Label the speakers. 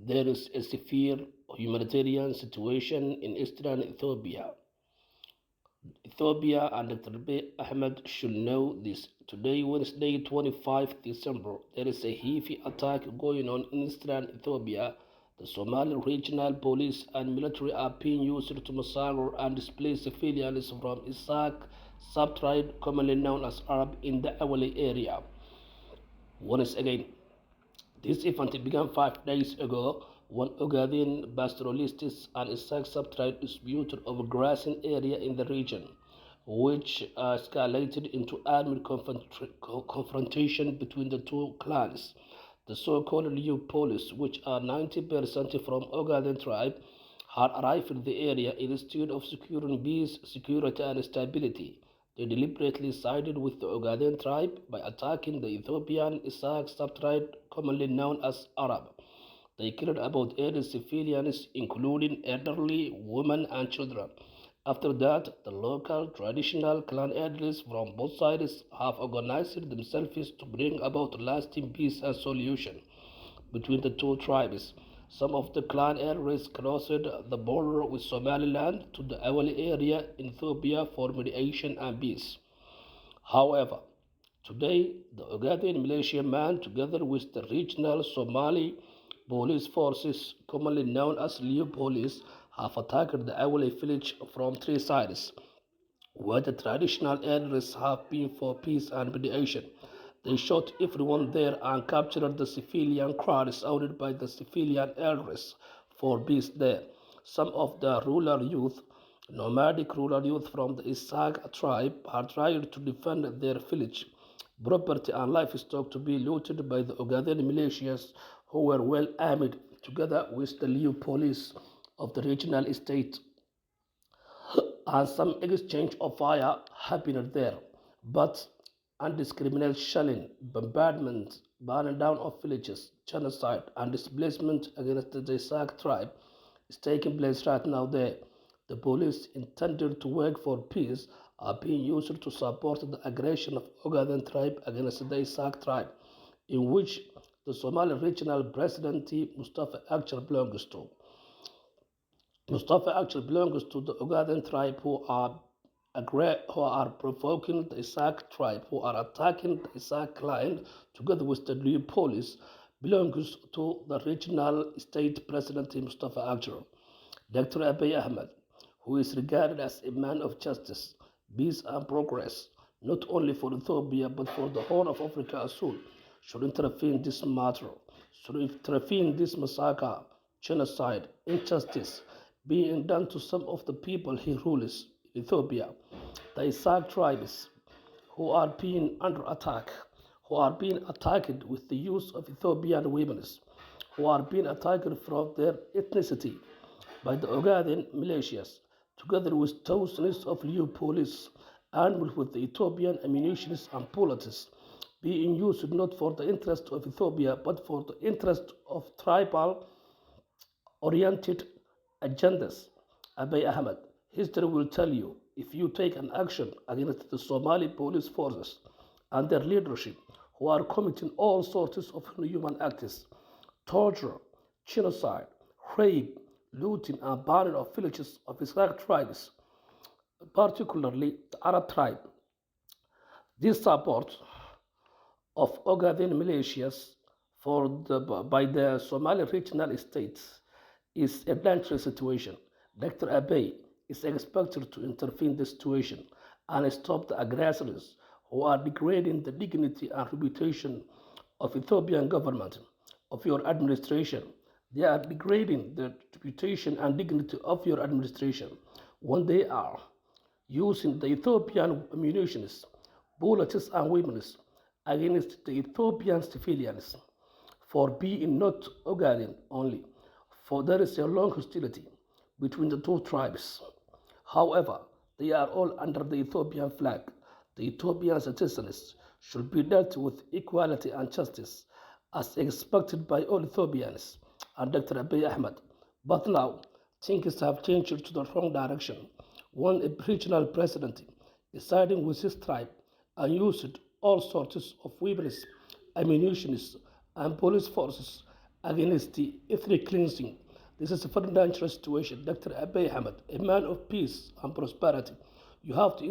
Speaker 1: There is a severe humanitarian situation in eastern Ethiopia. Ethiopia and Dr. Abiy Ahmed should know this. Today, Wednesday, 25 December, there is a heavy attack going on in eastern Ethiopia. The Somali regional police and military are being used to massacre and displace civilians from Isak subtribe commonly known as Arab in the Dacawaley area. Once again, this event began 5 days ago when Ogaden pastoralists and Isak subtribe disputed over grazing area in the region, which escalated into armed confrontation between the two clans. The so-called liyu police, which are 90% from Ogaden tribe, had arrived in the area instead of securing peace, security, and stability. They deliberately sided with the Ogaden tribe by attacking the Ethiopian Isak subtribe, commonly known as Arab. They killed about 80 civilians, including elderly, women, and children. After that, the local traditional clan elders from both sides have organized themselves to bring about lasting peace and solution between the two tribes. Some of the clan elders crossed the border with Somaliland to the Awali area in Ethiopia for mediation and peace. However, today the Ogaden militiamen, together with the regional Somali police forces, commonly known as liyu police, have attacked the Awali village from three sides, where the traditional elders have been for peace and mediation. They shot everyone there and captured the civilian crowds owned by the civilian elders for peace there. Some of the rural youth, nomadic rural youth from the Isak tribe, are trying to defend their village. Property and livestock to be looted by the Ogaden militias who were well armed together with the liyu police of the regional estate, and some exchange of fire happened there. But indiscriminate shelling, bombardment, burning down of villages, genocide, and displacement against the Isak tribe is taking place right now there. The police intended to work for peace are being used to support the aggression of Ogaden tribe against the Isak tribe, in which the Somali regional presidency Mustafa actually belongs to. Mustafa actually belongs to the Ogaden tribe who are provoking the Isak tribe, who are attacking the Isak clan, together with the new police, belongs to the regional state president Mustafa Akbar. Dr. Abiy Ahmed, who is regarded as a man of justice, peace, and progress, not only for Ethiopia but for the whole of Africa as well, should intervene in this matter, should intervene in this massacre, genocide, injustice being done to some of the people he rules in Ethiopia. The Isak tribes who are being under attack, who are being attacked with the use of Ethiopian women, who are being attacked from their ethnicity by the Ogaden militias, together with thousands of liyu police armed with the Ethiopian ammunition and bullets, being used not for the interest of Ethiopia but for the interest of tribal oriented agendas. Abiy Ahmed, history will tell you if you take an action against the Somali police forces and their leadership, who are committing all sorts of inhuman acts, torture, genocide, rape, looting, and burning of villages of Islamic tribes, particularly the Arab tribe. This support of Ogaden militias by the Somali regional states is a dangerous situation. Dr. Abiy is expected to intervene in the situation and stop the aggressors who are degrading the dignity and reputation of Ethiopian government, of your administration. They are degrading the reputation and dignity of your administration when they are using the Ethiopian munitions, bullets, and weapons against the Ethiopian civilians for being not Ogaden only, for there is a long hostility between the two tribes. However, they are all under the Ethiopian flag. The Ethiopian citizens should be dealt with equality and justice as expected by all Ethiopians and Dr. Abiy Ahmed. But now, things have changed to the wrong direction. When a regional president is siding with his tribe and used all sorts of weapons, ammunition, and police forces against ethnic cleansing. This is a very dangerous situation. Dr. Abiy Ahmed, a man of peace and prosperity, you have to